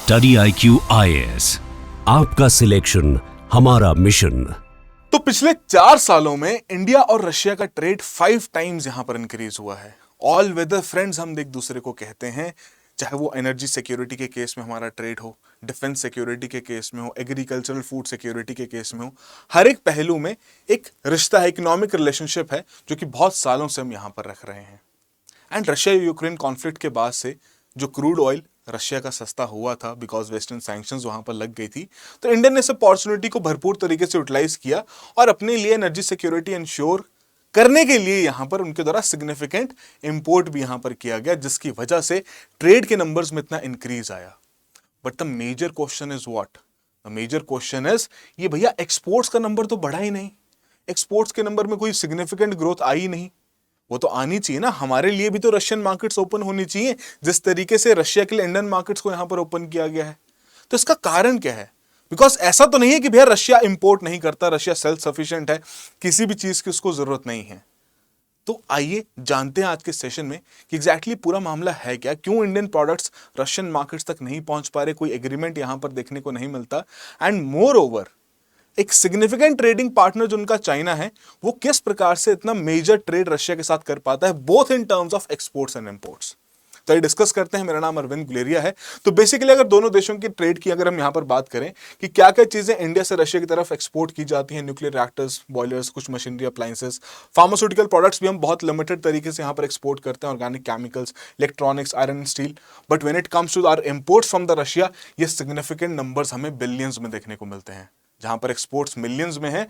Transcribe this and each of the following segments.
Study IQ IAS, आपका selection हमारा mission. तो पिछले 4 सालों में इंडिया और रशिया का ट्रेड 5 टाइम्स यहां पर इंक्रीज हुआ है। ऑल वेदर फ्रेंड्स हम एक दूसरे को कहते हैं, चाहे वो एनर्जी सिक्योरिटी के केस में हमारा ट्रेड हो, डिफेंस सिक्योरिटी के केस में हो, एग्रीकल्चरल फूड सिक्योरिटी के केस में हो, हर एक पहलू में एक रिश्ता है, इकोनॉमिक रिलेशनशिप है जो कि बहुत सालों से हम यहां पर रख रहे हैं। एंड रशिया यूक्रेन कॉन्फ्लिक्ट के बाद से जो क्रूड ऑयल रशिया का सस्ता हुआ था बिकॉज वेस्टर्न सैंक्शंस वहां पर लग गई थी, तो इंडिया ने इस अपॉर्चुनिटी को भरपूर तरीके से यूटिलाइज किया और अपने लिए एनर्जी सिक्योरिटी इंश्योर करने के लिए यहां पर उनके द्वारा सिग्निफिकेंट इंपोर्ट भी यहां पर किया गया, जिसकी वजह से ट्रेड के नंबर्स में इतना इंक्रीज आया। But the major question is what? The major question is ये भैया एक्सपोर्ट्स का नंबर तो बढ़ा ही नहीं, एक्सपोर्ट्स के नंबर में कोई सिग्निफिकेंट ग्रोथ आई नहीं। वो तो आनी चाहिए ना, हमारे लिए भी तो रशियन मार्केट्स ओपन होनी चाहिए जिस तरीके से रशिया के लिए इंडियन मार्केट्स को यहां पर ओपन किया गया है। तो इसका कारण क्या है? बिकॉज ऐसा तो नहीं है कि भैया रशिया इंपोर्ट नहीं करता, रशिया सेल्फ सफिशिएंट है, किसी भी चीज की उसको जरूरत नहीं है। तो आइए जानते हैं आज के सेशन में कि एग्जैक्टली पूरा मामला है क्या, क्यों इंडियन प्रोडक्ट्स रशियन मार्केट्स तक नहीं पहुंच पा रहे, कोई एग्रीमेंट यहां पर देखने को नहीं मिलता, एंड मोर ओवर एक सिग्निफिकेंट ट्रेडिंग पार्टनर जो उनका चाइना है, वो किस प्रकार से इतना मेजर ट्रेड रशिया के साथ कर पाता है, both in terms of exports and imports. तो ये डिस्कस करते हैं। मेरा नाम अरविंद गुलेरिया है। तो बेसिकली अगर दोनों देशों की ट्रेड की अगर हम यहां पर बात करें कि क्या क्या चीजें इंडिया से रशिया की तरफ एक्सपोर्ट की जाती हैं, न्यूक्लियर रिएक्टर्स, बॉयलर्स, कुछ मशीनरी अप्लायंसेस, फार्मास्यूटिकल प्रोडक्ट्स भी हम बहुत लिमिटेड तरीके से यहां पर एक्सपोर्ट करते हैं, organic chemicals, electronics, iron and steel. But when it comes to our imports from the Russia, ये सिग्निफिकेंट नंबर्स हमें बिलियंस में देखने को मिलते हैं। जहां पर एक्सपोर्ट्स मिलियंस में है,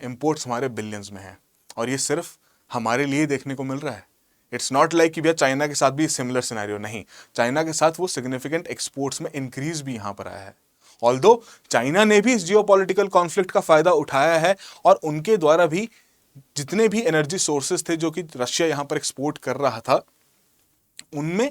इंपोर्ट्स हमारे बिलियंस में है, और ये सिर्फ हमारे लिए देखने को मिल रहा है। इट्स नॉट लाइक कि भैया चाइना के साथ भी सिमिलर सिनेरियो, नहीं, चाइना के साथ वो सिग्निफिकेंट एक्सपोर्ट्स में इंक्रीज भी यहां पर आया है। ऑल्दो चाइना ने भी इस जियोपॉलिटिकल कॉन्फ्लिक्ट का फायदा उठाया है और उनके द्वारा भी जितने भी एनर्जी सोर्सेस थे जो कि रशिया यहां पर एक्सपोर्ट कर रहा था, उनमें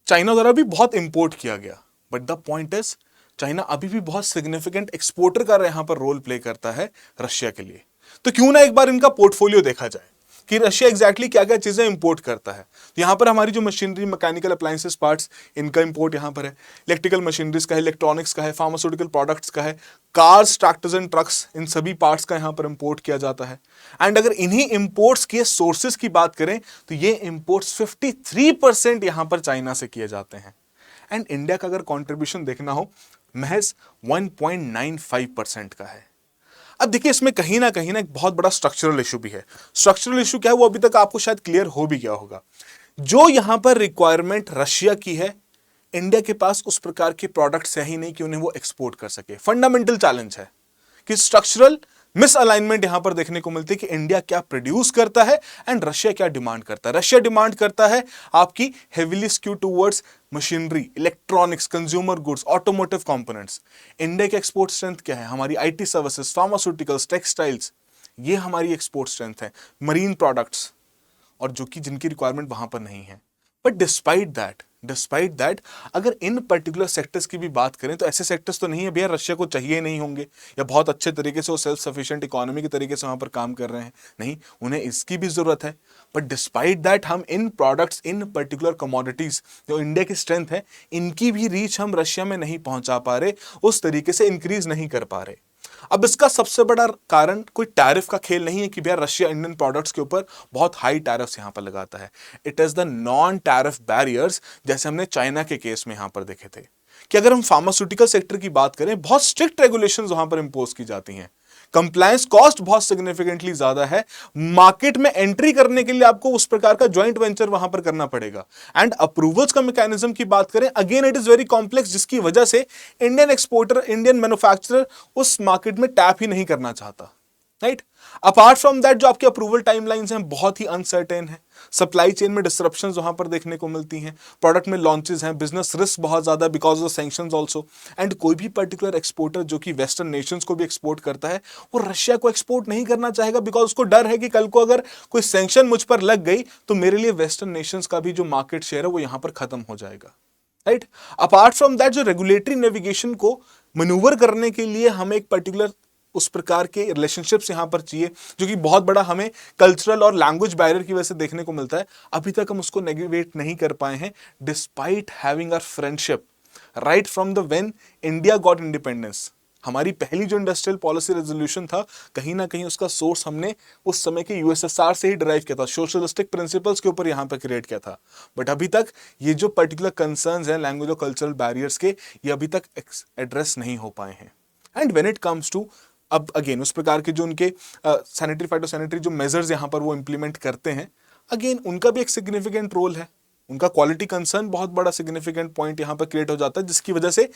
चाइना द्वारा भी बहुत इंपोर्ट किया गया। But the point is China अभी भी बहुत सिग्निफिकेंट एक्सपोर्टर का यहां पर रोल प्ले करता है रशिया के लिए। तो क्यों ना एक बार इनका पोर्टफोलियो देखा जाए कि रशिया एग्जैक्टली क्या क्या चीजें इंपोर्ट करता है। तो यहां पर हमारी जो मशीनरी, मैकेनिकल अप्लायंसेस पार्ट्स, इनका इंपोर्ट यहां पर है, इलेक्ट्रिकल मशीनरीज का है, इलेक्ट्रॉनिक्स का है, फार्मास्यूटिकल प्रोडक्ट्स का है, कार्स, ट्रैक्टर्स एंड ट्रक्स, इन सभी पार्ट्स का यहां पर इंपोर्ट किया जाता है। एंड अगर इन्हीं इंपोर्ट्स के सोर्सेज की बात करें तो ये इंपोर्ट्स 53% यहां पर चाइना से किए जाते हैं। एंड इंडिया का अगर कॉन्ट्रीब्यूशन देखना हो, महज 1.95% का है। अब देखिए, इसमें कहीं ना एक बहुत बड़ा स्ट्रक्चरल इशू भी है। स्ट्रक्चरल इशू क्या है वो अभी तक आपको शायद क्लियर हो भी गया होगा। जो यहां पर रिक्वायरमेंट रशिया की है, इंडिया के पास उस प्रकार के प्रोडक्ट्स है ही नहीं कि उन्हें वो एक्सपोर्ट कर सके। फंडामेंटल चैलेंज है कि स्ट्रक्चरल मिसअलाइनमेंट यहां पर देखने को मिलती है कि इंडिया क्या प्रोड्यूस करता है एंड रशिया क्या डिमांड करता है। रशिया डिमांड करता है आपकी heavily skew towards machinery, electronics, consumer goods, automotive components. India की एक्सपोर्ट स्ट्रेंथ क्या है? हमारी आईटी सर्विसेज, फार्मास्यूटिकल्स, टेक्सटाइल्स, ये हमारी एक्सपोर्ट स्ट्रेंथ है, मरीन प्रोडक्ट्स, और जो कि जिनकी रिक्वायरमेंट वहां पर नहीं है। बट डिस्पाइट दैट अगर इन पर्टिकुलर सेक्टर्स की भी बात करें तो ऐसे सेक्टर्स तो नहीं है भैया रशिया को चाहिए नहीं होंगे, या बहुत अच्छे तरीके से वो सेल्फ सफिशिएंट इकोनॉमी के तरीके से वहां पर काम कर रहे हैं, नहीं, उन्हें इसकी भी जरूरत है। बट डिस्पाइट दैट हम इन प्रोडक्ट्स, इन पर्टिकुलर कमोडिटीज जो इंडिया की स्ट्रेंथ है, इनकी भी रीच हम रशिया में नहीं पहुंचा पा रहे, उस तरीके से इंक्रीज नहीं कर पा रहे। अब इसका सबसे बड़ा कारण कोई टैरिफ का खेल नहीं है कि भैया रशिया इंडियन प्रोडक्ट्स के ऊपर बहुत हाई टैरिफ्स यहां पर लगाता है। It is the non tariff barriers, जैसे हमने चाइना के केस में यहां पर देखे थे कि अगर हम फार्मास्यूटिकल सेक्टर की बात करें, बहुत स्ट्रिक्ट रेगुलेशंस वहां पर इंपोज की जाती हैं, कंप्लायंस कॉस्ट बहुत सिग्निफिकेंटली ज्यादा है, मार्केट में एंट्री करने के लिए आपको उस प्रकार का ज्वाइंट वेंचर वहां पर करना पड़ेगा। एंड अप्रूवल्स का मैकेनिज्म की बात करें, again it is very complex, जिसकी वजह से इंडियन एक्सपोर्टर, इंडियन मैन्युफैक्चरर उस मार्केट में टैप ही नहीं करना चाहता, राइट। अपार्ट फ्रॉम दैट जो आपकी अप्रूवल टाइमलाइंस हैं बहुत ही अनसर्टेन है, सप्लाई चेन में डिसरप्शंस वहां पर देखने को मिलती हैं, प्रोडक्ट में लॉन्चेस हैं, बिजनेस रिस्क बहुत ज्यादा because of sanctions also. And कोई भी पर्टिकुलर एक्सपोर्टर जो कि वेस्टर्न नेशंस को भी एक्सपोर्ट करता है, वो रशिया को एक्सपोर्ट नहीं करना चाहेगा बिकॉज उसको डर है कि कल को अगर कोई सैंक्शन मुझ पर लग गई तो मेरे लिए वेस्टर्न नेशंस का भी जो मार्केट शेयर है वो यहां पर खत्म हो जाएगा, राइट। अपार्ट फ्रॉम दैट जो रेगुलेटरी नेविगेशन को मनूवर करने के लिए हमें एक पर्टिकुलर उस प्रकार के रिलेशनशिप्स यहां पर चाहिए, जो कि बहुत बड़ा हमें कल्चरल और लैंग्वेज बैरियर की वजह से देखने को मिलता है। अभी तक हम उसको नेविगेट नहीं कर पाए हैं despite having our friendship right from the when India got independence. हमारी पहली जो इंडस्ट्रियल पॉलिसी रेजोल्यूशन था, कहीं ना कहीं उसका सोर्स हमने उस समय के यूएसएसआर से ही डिराइव किया था, सोशलिस्टिक प्रिंसिपल्स के ऊपर यहाँ पे क्रिएट किया था। बट अभी तक ये जो पर्टिकुलर कंसर्न्स हैं लैंग्वेज और कल्चरल बैरियर्स के, ये अभी तक एड्रेस नहीं हो पाए हैं। And when it comes to अब अगेन उस प्रकार के जो उनके सैनिटरी फाइटोसैनिटरी जो मेजर्स यहाँ पर वो इंप्लीमेंट करते हैं, अगेन उनका भी एक सिग्निफिकेंट रोल है। उनका क्वालिटी कंसर्न बहुत बड़ा सिग्निफिकेंट पॉइंट यहाँ पर क्रिएट हो जाता है, जिसकी वजह से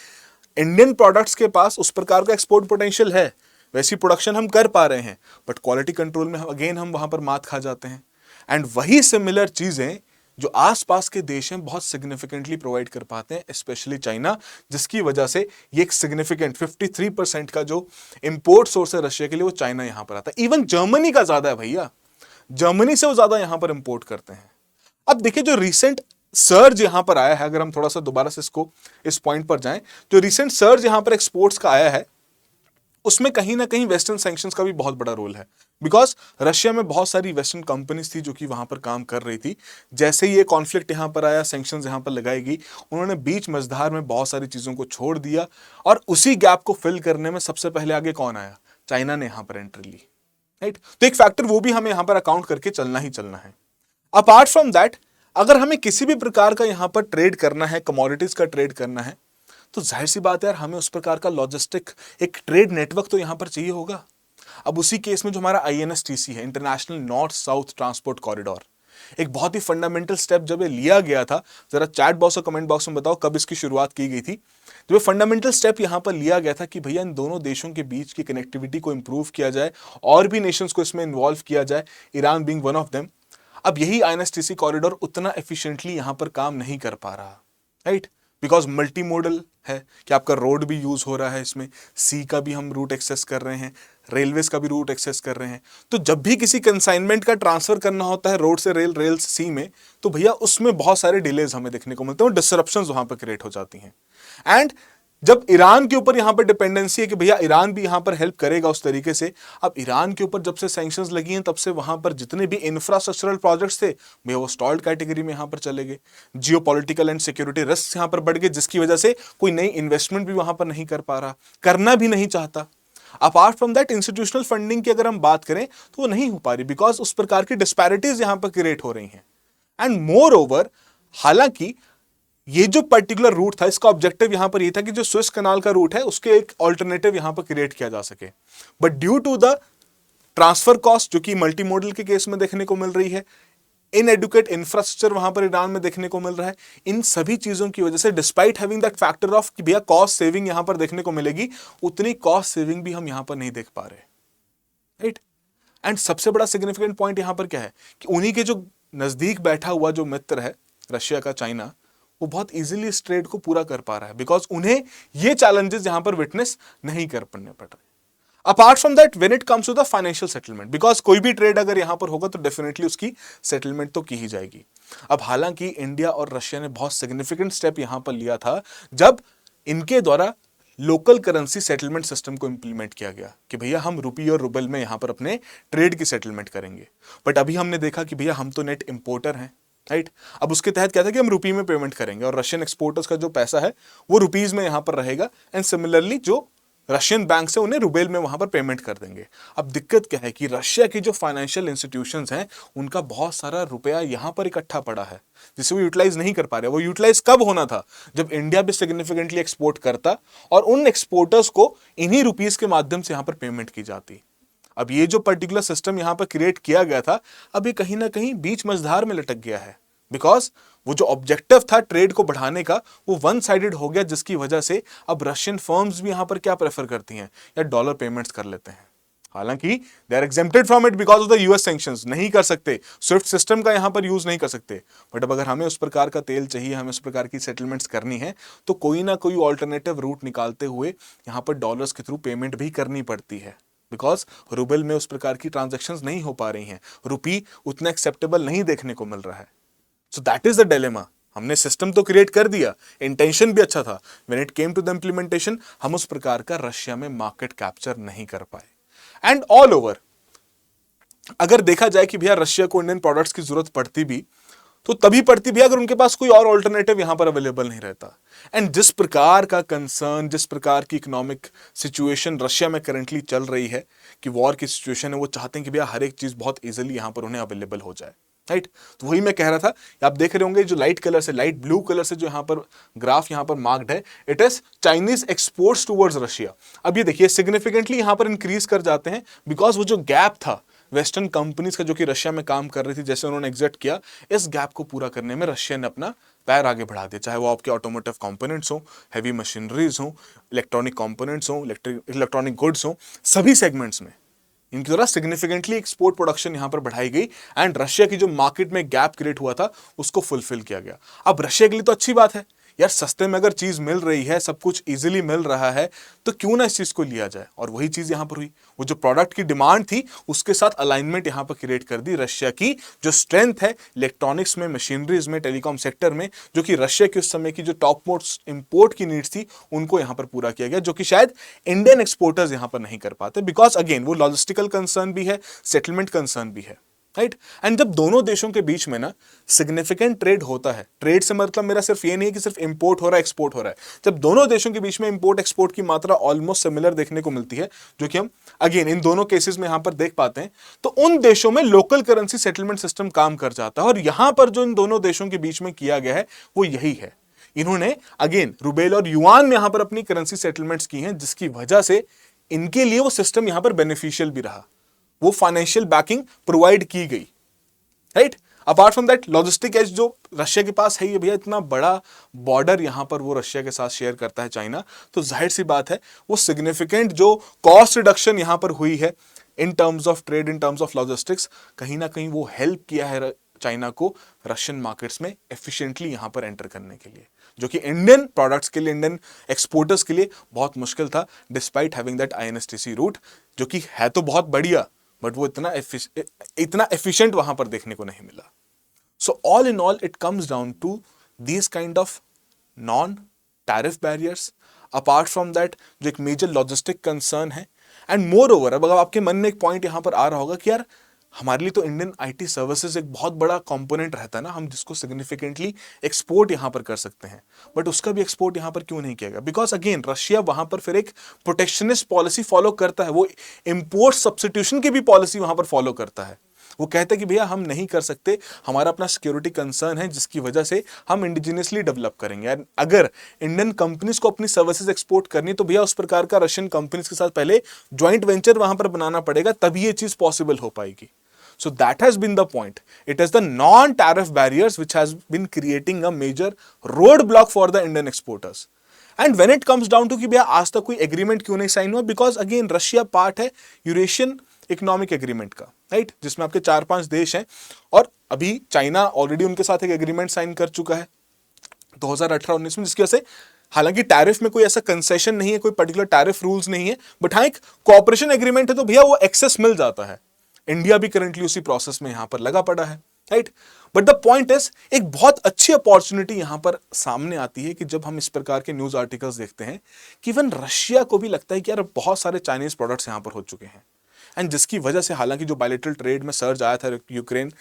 इंडियन प्रोडक्ट्स के पास उस प्रकार का एक्सपोर्ट पोटेंशियल है, वैसी प्रोडक्शन हम कर पा रहे हैं, बट क्वालिटी कंट्रोल में अगेन हम वहां पर मात खा जाते हैं। एंड वही सिमिलर चीजें जो आसपास के देश हैं बहुत सिग्निफिकेंटली प्रोवाइड कर पाते हैं, स्पेशली चाइना, जिसकी वजह से ये एक सिग्निफिकेंट 53% का जो इंपोर्ट सोर्स है रशिया के लिए, वो चाइना यहां पर आता है। इवन जर्मनी का ज्यादा है भैया, जर्मनी से वो ज्यादा यहां पर इंपोर्ट करते हैं। अब देखिए जो रिसेंट सर्ज यहां पर आया है, अगर हम थोड़ा सा दोबारा से इसको इस पॉइंट पर जाएं, जो रिसेंट सर्ज यहां पर एक्सपोर्ट्स का आया है, उसमें कहीं ना कहीं वेस्टर्न सैंक्शंस का भी बहुत बड़ा रोल है। बिकॉज रशिया में बहुत सारी वेस्टर्न कंपनीज थी जो कि वहां पर काम कर रही थी। जैसे ही ये कॉन्फ्लिक्ट यहां पर आया, सैंक्शंस यहां पर लगाई गई, उन्होंने बीच मझधार में बहुत सारी चीजों को छोड़ दिया, और उसी गैप को फिल करने में सबसे पहले आगे कौन आया? चाइना ने यहां पर एंट्री ली, राइट। तो एक फैक्टर वो भी हमें यहां पर अकाउंट करके चलना ही चलना है। अपार्ट फ्रॉम दैट, अगर हमें किसी भी प्रकार का यहां पर ट्रेड करना है, कमोडिटीज का ट्रेड करना है, तो जाहिर सी बात है यार, हमें उस प्रकार का लॉजिस्टिक एक ट्रेड नेटवर्क तो यहां पर चाहिए होगा। अब उसी केस में जो हमारा INSTC है, international north south transport corridor, एक बहुत ही फंडामेंटल स्टेप जब ये लिया गया था, जरा चैट बॉक्स और कमेंट बॉक्स में बताओ कब इसकी शुरुआत की गई थी। जो फंडामेंटल स्टेप यहां पर लिया गया था कि भैया इन दोनों देशों के बीच की कनेक्टिविटी को इंप्रूव किया जाए, और भी नेशंस को इसमें इन्वॉल्व किया जाए, Iran being one of them. अब यही INSTC कॉरिडोर उतना एफिशिएंटली यहां पर काम नहीं कर पा रहा, राइट, बिकॉज मल्टी मोडल है कि आपका रोड भी यूज हो रहा है, इसमें सी का भी हम रूट एक्सेस कर रहे हैं, रेलवेज का भी रूट एक्सेस कर रहे हैं। तो जब भी किसी कंसाइनमेंट का ट्रांसफर करना होता है रोड से रेल, रेल से सी में, तो भैया उसमें बहुत सारे डिलेज हमें देखने को मिलते हैं और डिसरप्शंस वहां पर क्रिएट हो जाती हैं। एंड जब ईरान के ऊपर यहां पर डिपेंडेंसी है कि भैया ईरान भी यहां पर हेल्प करेगा उस तरीके से, अब ईरान के ऊपर जब से सैंक्शंस लगी हैं, तब से वहां पर जितने भी इंफ्रास्ट्रक्चरल प्रोजेक्ट्स थे भैया वो स्टॉल्ड कैटेगरी में यहां पर चले गए। जियोपॉलिटिकल एंड सिक्योरिटी रिस्क यहां पर बढ़ गए, जिसकी वजह से कोई नई इन्वेस्टमेंट भी वहां पर नहीं कर पा रहा, करना भी नहीं चाहता। Apart from that, institutional funding की अगर हम बात करें तो वो नहीं हो पा रही, बिकॉज उस प्रकार की डिस्पैरिटीज यहां पर क्रिएट हो रही हैं। एंड मोर ओवर, हालांकि ये जो पर्टिकुलर रूट था, इसका ऑब्जेक्टिव यहां पर ये था कि जो स्विस कनाल का रूट है उसके एक ऑल्टरनेटिव यहां पर क्रिएट किया जा सके, but due to the transfer cost जो कि मल्टी मॉडल के केस में देखने को मिल रही है, इनएडुकेट इंफ्रास्ट्रक्चर वहां पर ईरान में देखने को मिल रहा है, इन सभी चीजों की वजह से despite having that factor of कि भैया कॉस्ट सेविंग यहां पर देखने को मिलेगी, उतनी कॉस्ट सेविंग भी हम यहां पर नहीं देख पा रहे, राइट। एंड सबसे बड़ा सिग्निफिकेंट पॉइंट यहां पर क्या है कि उन्हीं के जो नजदीक बैठा हुआ जो मित्र है रशिया का, चाइना, वो बहुत इजीली इस ट्रेड को पूरा कर पा रहा है, बिकॉज उन्हें ये चैलेंजेस यहां पर विटनेस नहीं कर पड़ने पड़ रहे। Apart from that, when it comes to the financial settlement, because कोई भी ट्रेड अगर यहां पर होगा तो डेफिनेटली उसकी सेटलमेंट तो की ही जाएगी। अब हालांकि इंडिया और रशिया ने बहुत सिग्निफिकेंट स्टेप यहां पर लिया था जब इनके द्वारा लोकल करेंसी सेटलमेंट सिस्टम को इंप्लीमेंट किया गया कि भैया हम रुपी और रुबल में यहां पर अपने ट्रेड की सेटलमेंट करेंगे। बट अभी हमने देखा कि भैया हम तो नेट इंपोर्टर हैं, राइट। अब उसके तहत क्या था कि हम रुपी में पेमेंट करेंगे और रशियन एक्सपोर्टर्स का जो पैसा है वो रुपीज में यहां पर रहेगा, एंड सिमिलरली जो रशियन बैंक से उन्हें रुबेल में वहां पर पेमेंट कर देंगे। अब दिक्कत क्या है कि रशिया की जो फाइनेंशियल इंस्टीट्यूशंस हैं उनका बहुत सारा रुपया यहां पर इकट्ठा पड़ा है, जिसे वो यूटिलाइज नहीं कर पा रहे। वो यूटिलाइज कब होना था? जब इंडिया भी सिग्निफिकेंटली एक्सपोर्ट करता और उन एक्सपोर्टर्स को इन्हीं रुपीज के माध्यम से यहां पर पेमेंट की जाती। अब ये जो पर्टिकुलर सिस्टम यहां पर क्रिएट किया गया था, अभी कहीं ना कहीं बीच मझधार में लटक गया है, बिकॉज वो जो ऑब्जेक्टिव था ट्रेड को बढ़ाने का वो वन साइडेड हो गया, जिसकी वजह से अब रशियन फर्म्स भी यहां पर क्या प्रेफर करती हैं, या डॉलर पेमेंट्स कर लेते हैं। हालांकि they are exempted from it because of the US sanctions, नहीं कर सकते, स्विफ्ट सिस्टम का यहां पर यूज नहीं कर सकते। बट अब अगर हमें उस प्रकार का तेल चाहिए, हमें उस प्रकार की सेटलमेंट्स करनी है, तो कोई ना कोई ऑल्टरनेटिव रूट निकालते हुए यहां पर डॉलर्स के थ्रू पेमेंट भी करनी पड़ती है, बिकॉज रूबल में उस प्रकार की ट्रांजेक्शन्स नहीं हो पा रही हैं, रुपी उतना एक्सेप्टेबल नहीं देखने को मिल रहा है। So that is the dilemma. हमने सिस्टम तो क्रिएट कर दिया, इंटेंशन भी अच्छा था, when it came to the implementation हम उस प्रकार का रशिया में मार्केट कैप्चर नहीं कर पाए। एंड ऑल ओवर अगर देखा जाए कि भैया रशिया को इंडियन प्रोडक्ट्स की जरूरत पड़ती भी, तो तभी पड़ती भी अगर उनके पास कोई और ऑल्टरनेटिव यहां पर अवेलेबल नहीं रहता। एंड जिस प्रकार का कंसर्न, जिस प्रकार की इकोनॉमिक सिचुएशन रशिया में करंटली चल रही है कि वॉर की सिचुएशन है, वो चाहते हैं कि भैया हर एक चीज बहुत इजीली यहां पर उन्हें अवेलेबल हो जाए, राइट। तो वही मैं कह रहा था, आप देख रहे होंगे जो लाइट कलर से, लाइट ब्लू कलर से जो यहां पर ग्राफ यहां पर मार्क्ड है, it is Chinese exports towards Russia. अब ये देखिए सिग्निफिकेंटली यहां पर इंक्रीज कर जाते हैं, बिकॉज वो जो गैप था वेस्टर्न कंपनीज का जो कि रशिया में काम कर रही थी, जैसे उन्होंने एग्जिट किया, इस गैप को पूरा करने में रशिया ने अपना पैर आगे बढ़ा दिया। चाहे वो आपके ऑटोमोटिव कंपोनेंट्स हो, हैवी मशीनरीज हो, इलेक्ट्रॉनिक कंपोनेंट्स हो, इलेक्ट्रॉनिक गुड्स हो, सभी सेगमेंट्स में इनकी द्वारा सिग्निफिकेंटली एक्सपोर्ट प्रोडक्शन यहां पर बढ़ाई गई एंड रशिया की जो मार्केट में गैप क्रिएट हुआ था उसको फुलफिल किया गया। अब रशिया के लिए तो अच्छी बात है यार, सस्ते में अगर चीज मिल रही है, सब कुछ इजीली मिल रहा है, तो क्यों ना इस चीज को लिया जाए। और वही चीज यहां पर हुई, वो जो प्रोडक्ट की डिमांड थी उसके साथ अलाइनमेंट यहां पर क्रिएट कर दी। रशिया की जो स्ट्रेंथ है इलेक्ट्रॉनिक्स में, मशीनरीज में, टेलीकॉम सेक्टर में, जो कि रशिया की उस समय की जो टॉप मोस्ट इंपोर्ट की नीड्स थी उनको यहां पर पूरा किया गया, जो कि शायद इंडियन एक्सपोर्टर्स यहां पर नहीं कर पाते, बिकॉज अगेन वो लॉजिस्टिकल कंसर्न भी है, सेटलमेंट कंसर्न भी है, राइट। एंड जब दोनों देशों के बीच में ना सिग्निफिकेंट ट्रेड होता है, ट्रेड से मतलब मेरा सिर्फ ये नहीं है कि सिर्फ इंपोर्ट हो रहा है, एक्सपोर्ट हो रहा है, जब दोनों देशों के बीच में इंपोर्ट एक्सपोर्ट की मात्रा ऑलमोस्ट सिमिलर देखने को मिलती है, जो कि हम अगेन इन दोनों केसेस में यहां पर देख पाते हैं, तो उन देशों में लोकल करेंसी सेटलमेंट सिस्टम काम कर जाता है। और यहां पर जो इन दोनों देशों के बीच में किया गया है वो यही है, इन्होंने अगेन रुबेल और युआन में यहां पर अपनी करेंसी सेटलमेंट्स की हैं, जिसकी वजह से इनके लिए वो सिस्टम यहां पर बेनिफिशियल भी रहा, वो फाइनेंशियल बैकिंग प्रोवाइड की गई, right. Apart from that logistic edge जो रशिया के पास है, ये भैया इतना बड़ा बॉर्डर यहां पर वो रशिया के साथ शेयर करता है चाइना, तो जाहिर सी बात है वो सिग्निफिकेंट जो कॉस्ट रिडक्शन यहां पर हुई है in terms of trade, in terms of logistics, कहीं ना कहीं वो हेल्प किया है चाइना को रशियन मार्केट्स में एफिशिएंटली यहां पर एंटर करने के लिए, जो कि इंडियन प्रोडक्ट्स के लिए, इंडियन एक्सपोर्टर्स के लिए बहुत मुश्किल था, despite having that INSTC route, जो कि है तो बहुत बढ़िया, बट वो इतना एफिशिएंट वहां पर देखने को नहीं मिला। So all in all it comes down to these kind of non tariff barriers, apart from that जो एक मेजर लॉजिस्टिक कंसर्न है। एंड मोर ओवर, अब अगर आपके मन में एक पॉइंट यहां पर आ रहा होगा कि यार हमारे लिए तो इंडियन IT सर्विसेज एक बहुत बड़ा कंपोनेंट रहता है ना, हम जिसको सिग्निफिकेंटली एक्सपोर्ट यहां पर कर सकते हैं, बट उसका भी एक्सपोर्ट यहां पर क्यों नहीं किया गया? बिकॉज अगेन रशिया वहां पर फिर एक प्रोटेक्शनिस्ट पॉलिसी फॉलो करता है, वो इंपोर्ट सब्स्टिट्यूशन की भी पॉलिसी वहां पर फॉलो करता है। वो कहते हैं कि भैया हम नहीं कर सकते, हमारा अपना सिक्योरिटी कंसर्न है, जिसकी वजह से हम इंडिजिनियसली डेवलप करेंगे। यार अगर इंडियन कंपनीज को अपनी सर्विसेज एक्सपोर्ट करनी, तो भैया उस प्रकार का रशियन कंपनीज के साथ पहले ज्वाइंट वेंचर वहां पर बनाना पड़ेगा, तभी ये चीज पॉसिबल हो पाएगी। So that has been the point. It is the non-tariff barriers which has been creating a major roadblock for the Indian exporters. And when it comes down to कि भैया आज तक कोई एग्रीमेंट क्यों नहीं साइन हुआ, बिकॉज अगेन रशिया पार्ट है Eurasian economic agreement का, राइट, जिसमें आपके 4-5 देश हैं, और अभी चाइना ऑलरेडी उनके साथ एक एग्रीमेंट साइन कर चुका है 2018-19 में, जिसकी वजह से हालांकि टैरिफ में कोई ऐसा कंसेशन नहीं है, कोई पर्टिकुलर टैरिफ रूल्स नहीं है, बट हाँ एक कोऑपरेशन एग्रीमेंट है, तो भैया वो एक्सेस मिल जाता है। इंडिया भी करंटली उसी प्रोसेस में यहां पर लगा पड़ा है, right. But the point is, एक बहुत अच्छी अपॉर्चुनिटी यहां पर सामने आती है कि जब हम इस प्रकार के न्यूज आर्टिकल्स देखते हैं कि इवन रशिया को भी लगता है कि यार बहुत सारे चाइनीज प्रोडक्ट्स यहां पर हो चुके हैं, एंड जिसकी वजह से हालांकि जो बायलैटरल ट्रेड में सर्ज आया था यूक्रेन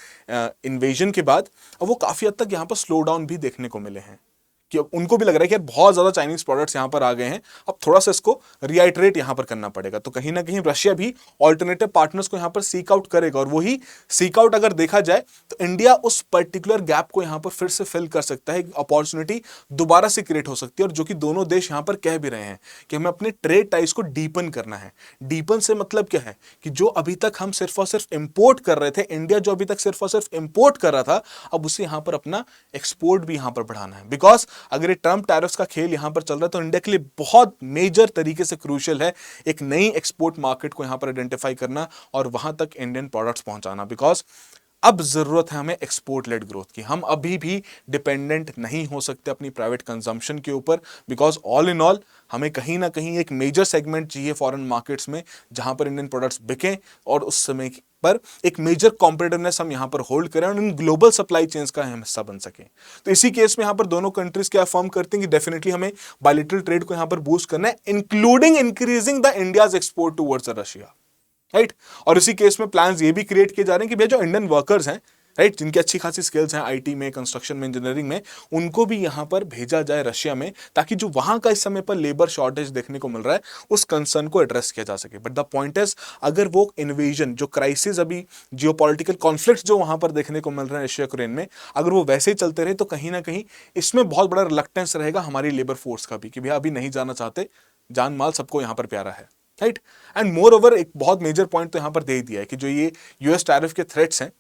इन्वेजन के बाद, अब वो काफी हद तक यहां पर स्लो डाउन भी देखने को मिले हैं, कि उनको भी लग रहा है कि यार बहुत ज्यादा चाइनीज प्रोडक्ट्स यहां पर आ गए हैं, अब थोड़ा सा इसको रिआइटरेट यहां पर करना पड़ेगा। तो कहीं ना कहीं रशिया भी ऑल्टरनेटिव पार्टनर्स को यहां पर सीक आउट करेगा, और वही सीक आउट अगर देखा जाए तो इंडिया उस पर्टिकुलर गैप को यहां पर फिर से फिल कर सकता है, अपॉर्चुनिटी दोबारा से क्रिएट हो सकती है। और जो कि दोनों देश यहां पर कह भी रहे हैं कि हमें अपने ट्रेड टाइज को डीपन करना है। डीपन से मतलब क्या है कि जो अभी तक हम सिर्फ और सिर्फ इंपोर्ट कर रहे थे, इंडिया जो अभी तक सिर्फ और सिर्फ इंपोर्ट कर रहा था, अब उसे यहां पर अपना एक्सपोर्ट भी यहां पर बढ़ाना है। बिकॉज अगर ये ट्रम्प टैरिफ्स का खेल यहां पर चल रहा है, तो इंडिया के लिए बहुत मेजर तरीके से क्रूशियल है एक नई एक्सपोर्ट मार्केट को यहां पर आइडेंटिफाई करना और वहां तक इंडियन प्रोडक्ट्स पहुंचाना। बिकॉज अब जरूरत है हमें एक्सपोर्ट लेड ग्रोथ की, हम अभी भी डिपेंडेंट नहीं हो सकते अपनी प्राइवेट कंजम्पशन के ऊपर, बिकॉज ऑल इन ऑल हमें कहीं ना कहीं एक मेजर सेगमेंट चाहिए फॉरेन मार्केट्स में, जहां पर इंडियन प्रोडक्ट्स बिकें और उस समय पर एक मेजर कॉम्पिटिटिवनेस हम यहां पर होल्ड करें और इन ग्लोबल सप्लाई चेन्स का हम हिस्सा बन सकें। तो इसी केस में यहां पर दोनों कंट्रीज क्या अफर्म करते हैं कि डेफिनेटली हमें बायलैटरल ट्रेड को यहां पर बूस्ट करना है, including increasing the India's export towards Russia, right. और इसी केस में प्लान्स ये भी क्रिएट किए जा रहे हैं कि भैया जो इंडियन वर्कर्स हैं राइट, जिनकी अच्छी खासी स्किल्स हैं आईटी में, कंस्ट्रक्शन में, इंजीनियरिंग में, उनको भी यहाँ पर भेजा जाए रशिया में, ताकि जो वहाँ का इस समय पर लेबर शॉर्टेज देखने को मिल रहा है उस कंसर्न को एड्रेस किया जा सके। बट द पॉइंट इज, अगर वो इन्वेजन, जो क्राइसिस अभी जियोपॉलिटिकल कॉन्फ्लिक्ट जो वहाँ पर देखने को मिल रहे हैं रशिया यूक्रेन में, अगर वो वैसे ही चलते रहे तो कहीं ना कहीं इसमें बहुत बड़ा रिलक्टेंस रहेगा हमारी लेबर फोर्स का भी, कि भैया अभी नहीं जाना चाहते, जान माल सबको यहाँ पर प्यारा है। राइट, एंड मोर ओवर एक बहुत मेजर पॉइंट तो यहाँ पर दे ही दिया है कि जो ये यूएस टैरिफ के थ्रेट्स हैं,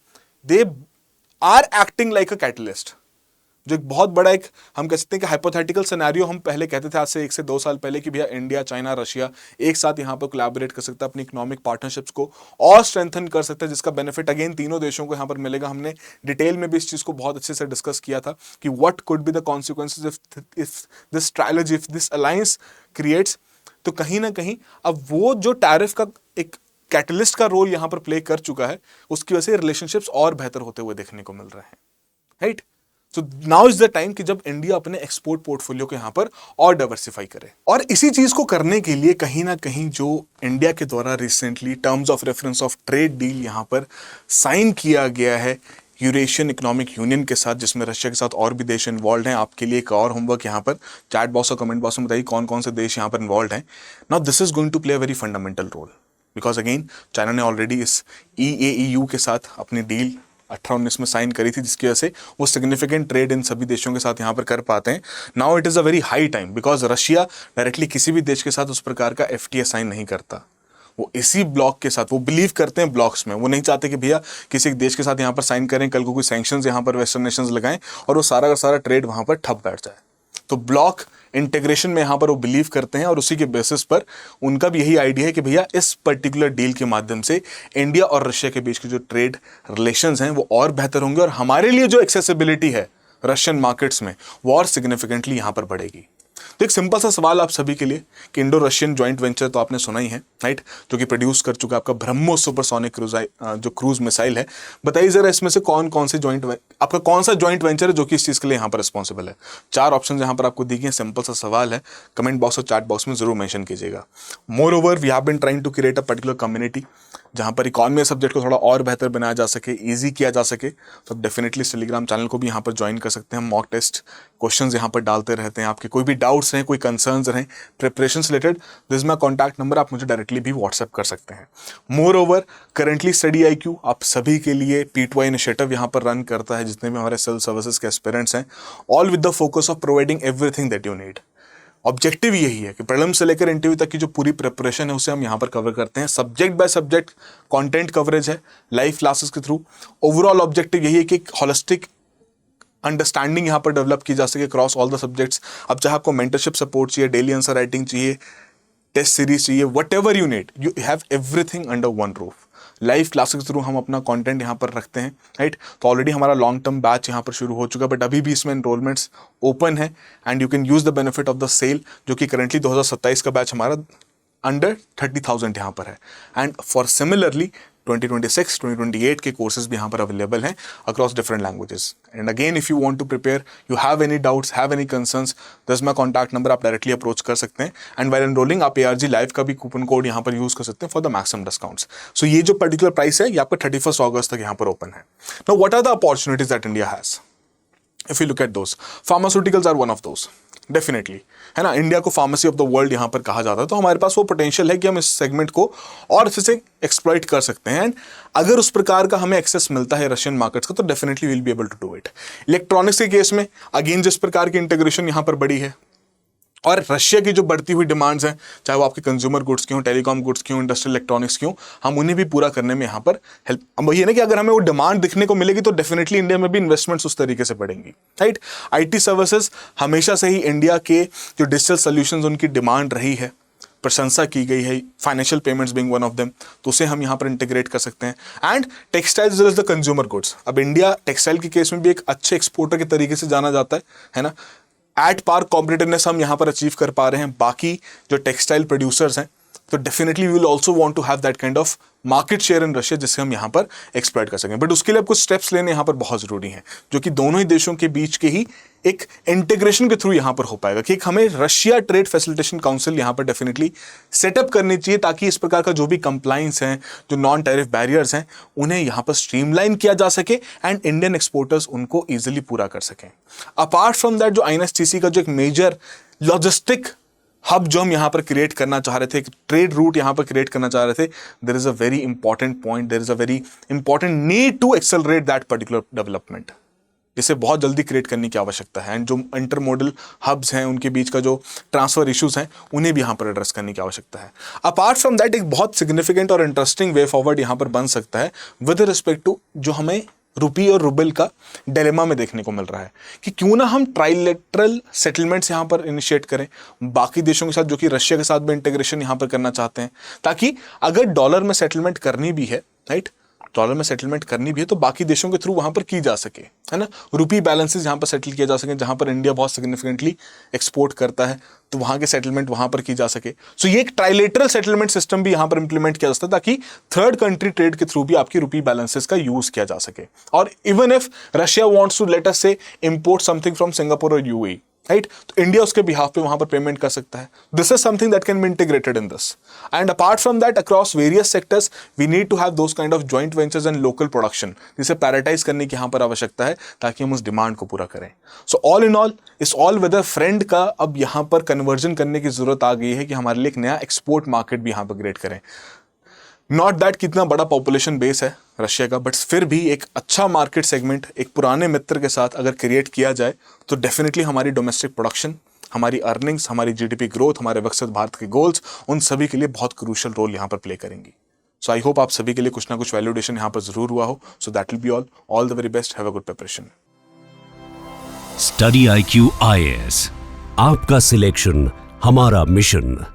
they are acting like a catalyst. जो एक बहुत बड़ा एक हम कह सकते हैं कि हाइपोथेटिकल सिनेरियो हम पहले कहते थे आज से 1 से 2 साल पहले कि भैया इंडिया, चाइना, रशिया एक साथ यहाँ पर कोलैबोरेट कर सकता है, अपनी इकोनॉमिक पार्टनरशिप्स को और स्ट्रेंथन कर सकता है, जिसका बेनिफिट अगेन तीनों देशों को यहाँ पर मिलेगा। हमने डिटेल में भी इस चीज़ को बहुत अच्छे से डिस्कस किया था कि what could be the consequences if this trilogy, if this alliance creates. तो कहीं ना कहीं अब वो जो टैरिफ का एक कैटलिस्ट का रोल यहां पर प्ले कर चुका है, उसकी वजह से रिलेशनशिप्स और बेहतर होते हुए देखने को मिल रहे हैं। Right, so now is the time कि जब इंडिया अपने एक्सपोर्ट पोर्टफोलियो को यहां पर और डाइवर्सिफाई करे। और इसी चीज को करने के लिए कहीं ना कहीं जो इंडिया के द्वारा recently terms of reference of trade deal यहां पर साइन किया गया है यूरेशियन इकोनॉमिक यूनियन के साथ, जिसमें रशिया के साथ और भी देश इन्वॉल्व हैं। आपके लिए एक और होमवर्क यहाँ पर चैट बॉक्स और कमेंट बॉक्स में बताइए कौन कौन से देश यहाँ पर इन्वॉल्व हैं। Now this is going to play a very fundamental role, because again China ने ऑलरेडी इस EAEU के साथ अपनी डील 18-19 में साइन करी थी, जिसकी वजह से वो सिग्निफिकेंट ट्रेड इन सभी देशों के साथ यहाँ पर कर पाते हैं। Now it is a very high time, because Russia directly किसी भी देश के साथ उस प्रकार का FTA साइन नहीं करता। वो इसी ब्लॉक के साथ, वो बिलीव करते हैं ब्लॉक्स में, वो नहीं चाहते कि भैया किसी एक देश के साथ यहाँ पर साइन करें, कल को कोई सैंक्शंस यहाँ पर वेस्टर्न नेशंस लगाएं और वो सारा का सारा ट्रेड वहाँ पर ठप बैठ जाए। तो ब्लॉक इंटीग्रेशन में यहाँ पर वो बिलीव करते हैं और उसी के बेसिस पर उनका भी यही आइडिया है कि भैया इस पर्टिकुलर डील के माध्यम से इंडिया और रशिया के बीच के जो ट्रेड रिलेशंस हैं वो और बेहतर होंगे और हमारे लिए जो एक्सेसिबिलिटी है रशियन मार्केट्स में वो और सिग्निफिकेंटली यहाँ पर बढ़ेगी। तो एक सिंपल सा सवाल आप सभी के लिए कि इंडो रशियन जॉइंट वेंचर तो आपने सुना ही है, राइट, जो कि प्रोड्यूस कर चुका है आपका ब्रह्मोस सुपरसोनिक जो क्रूज मिसाइल है। बताइए जरा इसमें से कौन कौन से आपका कौन सा जॉइंट वेंचर है जो कि इस चीज़ के लिए यहाँ पर रिस्पॉन्सिबल है। 4 ऑप्शन यहाँ पर आपको दी गई हैं। सिंपल सा सवाल है, कमेंट बॉक्स और चैट बॉक्स में जरूर मेंशन कीजिएगा। Moreover we have been trying to create a particular community जहाँ पर इकॉनमी सब्जेक्ट को थोड़ा और बेहतर बनाया जा सके, ईजी किया जा सके। तो आप डेफिनेटली टेलीग्राम चैनल को भी यहाँ पर ज्वाइन कर सकते हैं। मॉक टेस्ट क्वेश्चंस यहाँ पर डालते रहते हैं। आपके कोई भी डाउट्स हैं, कोई कंसर्न्स हैं प्रिपरेशन से related, this is my contact number, आप मुझे डायरेक्टली भी व्हाट्सएप कर सकते हैं। More over currently study IQ आप सभी के लिए P2I इनिशिएटिव यहाँ पर रन करता है, जितने भी हमारे सेल्फ सर्विसेज के एस्पिरेंट्स हैं, all with the focus of providing everything that you need. Objective यही है कि प्रीलिम्स से लेकर इंटरव्यू तक की जो पूरी प्रिपरेशन है उसे हम यहाँ पर कवर करते हैं। Subject by subject content coverage है लाइव क्लासेस के थ्रू। ओवरऑल ऑब्जेक्टिव यही है कि हॉलिस्टिक अंडरस्टैंडिंग यहाँ पर डेवलप की जा सके क्रॉस ऑल द सब्जेक्ट्स। अब चाहे आपको मेंटरशिप सपोर्ट चाहिए, डेली आंसर राइटिंग चाहिए, टेस्ट सीरीज चाहिए, what ever you need, you have everything under one roof. Live classes के थ्रू हम अपना कंटेंट यहाँ पर रखते हैं, राइट। तो ऑलरेडी हमारा लॉन्ग टर्म बैच यहाँ पर शुरू हो चुका है, बट अभी भी इसमें एनरोलमेंट्स ओपन है and you can use the benefit of the sale, जो कि करंटली 2027 का बैच हमारा अंडर 30,000 यहाँ पर है। एंड फॉर सिमिलरली 2026, 2028 के कोर्सेज भी यहाँ पर अवेलेबल हैं across different languages. And again if you want to prepare, you have any doubts, have any concerns, this my contact number, आप डायरेक्टली अप्रोच कर सकते हैं। एंड वाइल एनरोलिंग आप ARG लाइव का भी कूपन कोड यहाँ पर यूज कर सकते हैं फॉर द मैक्सिमम डिस्काउंट्स। सो ये जो पर्टिकुलर प्राइस है ये आपका 31 अगस्त तक यहाँ पर ओपन है। Now what are the opportunities that India has? If you look at those, pharmaceuticals are one of those, definitely, है ना। इंडिया को फार्मेसी ऑफ द वर्ल्ड यहाँ पर कहा जाता है, तो हमारे पास वो पोटेंशियल है कि हम इस सेगमेंट को और अच्छे से एक्सप्लॉइट कर सकते हैं। एंड अगर उस प्रकार का हमें एक्सेस मिलता है रशियन मार्केट्स का, तो definitely will be able to do it. Electronics के केस में अगेन जिस प्रकार की इंटीग्रेशन यहाँ पर बढ़ी है और रशिया की जो बढ़ती हुई डिमांड्स हैं, चाहे वो आपके कंज्यूमर गुड्स की हों, टेलीकॉम गुड्स की हों, इंडस्ट्रियल इलेक्ट्रॉनिक्स की हों, हम उन्हें भी पूरा करने में यहाँ पर हेल्प। अब वही है ना कि अगर हमें वो डिमांड दिखने को मिलेगी तो डेफिनेटली इंडिया में भी इन्वेस्टमेंट्स उस तरीके से बढ़ेंगी, राइट। IT सर्विसेज हमेशा से ही इंडिया के जो डिजिटल सोल्यूशंस उनकी डिमांड रही है, प्रशंसा की गई है, financial payments being one of them, तो उसे हम यहाँ पर इंटीग्रेट कर सकते हैं। And textiles as well as the consumer goods, अब इंडिया टेक्सटाइल के केस में भी एक अच्छे एक्सपोर्टर के तरीके से जाना जाता है ना। एट पार कॉम्पिटिटिवनेस हम यहाँ पर अचीव कर पा रहे हैं बाकी जो टेक्सटाइल प्रोड्यूसर्स हैं, तो definitely we will also want to have that kind of market share in Russia जिससे हम यहाँ पर एक्सप्लॉइट कर सकें। बट उसके लिए अब कुछ स्टेप्स लेने यहाँ पर बहुत जरूरी हैं, जो कि दोनों ही देशों के बीच के ही एक इंटीग्रेशन के थ्रू यहाँ पर हो पाएगा। कि एक हमें रशिया ट्रेड फैसिलिटेशन काउंसिल यहाँ पर डेफिनेटली सेटअप करनी चाहिए, ताकि इस प्रकार का जो भी कंप्लाइंस हैं, जो नॉन टैरिफ बैरियर्स हैं, उन्हें यहाँ पर स्ट्रीमलाइन किया जा सके एंड इंडियन एक्सपोर्टर्स उनको ईजिली पूरा कर सकें। अपार्ट फ्रॉम दैट, जो INSTC का जो एक मेजर लॉजिस्टिक हब जो हम यहाँ पर क्रिएट करना चाह रहे थे, एक ट्रेड रूट यहाँ पर क्रिएट करना चाह रहे थे, there is a very important point, there is a very important need to accelerate that particular development. इसे बहुत जल्दी क्रिएट करने की आवश्यकता है एंड जो इंटरमोडल हब्स हैं, उनके बीच का जो ट्रांसफर इश्यूज हैं, उन्हें भी यहाँ पर एड्रेस करने की आवश्यकता है। अपार्ट फ्रॉम दैट, एक बहुत सिग्निफिकेंट और इंटरेस्टिंग वे फॉरवर्ड यहाँ पर बन सकता है विद रिस्पेक्ट टू जो हमें रुपी और रुबल का डिलेमा में देखने को मिल रहा है, कि क्यों ना हम ट्राइलेटरल सेटलमेंट्स यहाँ पर इनिशिएट करें बाकी देशों के साथ, जो कि रशिया के साथ भी इंटीग्रेशन यहाँ पर करना चाहते हैं, ताकि अगर डॉलर में सेटलमेंट करनी भी है, राइट, डॉलर में सेटलमेंट करनी भी है तो बाकी देशों के थ्रू वहां पर की जा सके, है ना। रुपी बैलेंसेस यहाँ पर सेटल किया जा सके, जहां पर इंडिया बहुत सिग्निफिकेंटली एक्सपोर्ट करता है, तो वहां के सेटलमेंट वहां पर की जा सके। सो ये एक ट्राइलेटरल सेटलमेंट सिस्टम भी यहाँ पर इंप्लीमेंट किया जा सकता है, ताकि थर्ड कंट्री ट्रेड के थ्रू भी आपकी रुपी बैलेंसेस का यूज किया जा सके। और even if Russia wants to let us से इंपोर्ट समथिंग फ्रॉम सिंगापुर और UAE, राइट, तो इंडिया उसके बिहाफ पे वहां पर पेमेंट कर सकता है। This is something that can be integrated in this and apart from that across various sectors we need to have those kind of joint ventures and local production, जिसे prioritise करने की यहाँ पर आवश्यकता है, ताकि हम उस डिमांड को पूरा करें। सो ऑल इन ऑल, इस ऑल वेदर फ्रेंड का अब यहाँ पर कन्वर्जन करने की जरूरत आ गई है कि हमारे लिए एक नया एक्सपोर्ट मार्केट भी यहाँ पर क्रिएट करें। नॉट दैट कितना बड़ा पॉपुलेशन बेस है रशिया का, बट फिर भी एक अच्छा मार्केट सेगमेंट एक पुराने मित्र के साथ अगर क्रिएट किया जाए तो डेफिनेटली हमारी डोमेस्टिक प्रोडक्शन, हमारी अर्निंग्स, हमारी GDP ग्रोथ, हमारे विकसित भारत के गोल्स, उन सभी के लिए बहुत क्रूशियल रोल यहाँ पर प्ले करेंगी। सो आई होप आप सभी के लिए कुछ ना कुछ वैल्यूडेशन यहाँ पर जरूर हुआ हो। So that will be all the very best, have a good preparation. Study IQ IAS, आपका सिलेक्शन हमारा मिशन।